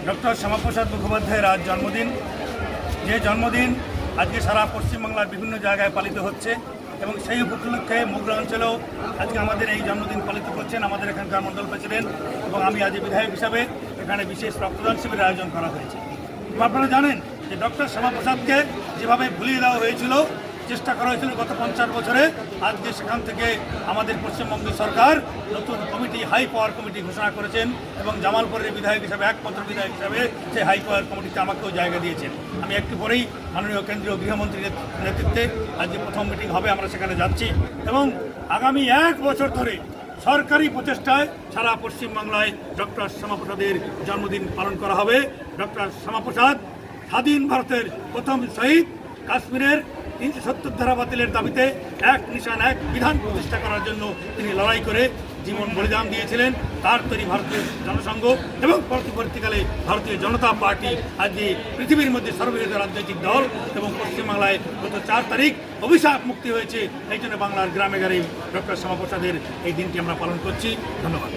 Doctor Shyamaprasad মুখোপাধ্যায়ের আজ জন্মদিন। যে জন্মদিন আজকে সারা পশ্চিমবাংলার বিভিন্ন জায়গায় পালিত হচ্ছে এবং সেই উপলক্ষে মুগরা অঞ্চলেও আজকে আমাদের এই জন্মদিন পালিত করছেন আমাদের এখানকার মণ্ডল প্রেসিডেন্ট এবং আমি আজ বিধায়ক হিসাবে এখানে বিশেষ রক্তদান শিবিরের আয়োজন করা হয়েছে। এবং আপনারা জানেন যে ডক্টর শ্যামাপ্রসাদকে যেভাবে ভুলিয়ে দেওয়া হয়েছিল, চেষ্টা করা হয়েছিল গত 50 বছরে, আজকে সেখান থেকে আমাদের পশ্চিমবঙ্গ সরকার নতুন কমিটি, হাই পাওয়ার কমিটি ঘোষণা করেছেন এবং জামালপুরের বিধায়ক হিসাবে, একমাত্র বিধায়ক হিসাবে সেই হাই পাওয়ার কমিটিতে আমাকেও জায়গা দিয়েছেন। আমি একটু পরেই মাননীয় কেন্দ্রীয় গৃহমন্ত্রীর নেতৃত্বে আজকে প্রথম মিটিং হবে, আমরা সেখানে যাচ্ছি এবং আগামী 1 বছর ধরে সরকারি প্রচেষ্টায় সারা পশ্চিমবাংলায় ডক্টর শ্যামাপ্রসাদের জন্মদিন পালন করা হবে। ডক্টর শ্যামাপ্রসাদ স্বাধীন ভারতের প্রথম শহীদ। কাশ্মীরের 370 ধারা বাতিলের দাবিতে এক নিশান এক বিধান প্রতিষ্ঠা করার জন্য তিনি লড়াই করে জীবন বলিদান দিয়েছিলেন। তার তৈরি ভারতীয় জনসংঘ এবং পরবর্তীকালে ভারতীয় জনতা পার্টি আজকে পৃথিবীর মধ্যে সর্ববৃহৎ রাজনৈতিক দল এবং পশ্চিমবাংলায় গত 4 তারিখ অভিশাপ মুক্তি হয়েছে। এই জন্য বাংলার গ্রামে গ্রামে ডক্টর শ্যামাপ্রসাদের এই দিনটি আমরা পালন করছি। ধন্যবাদ।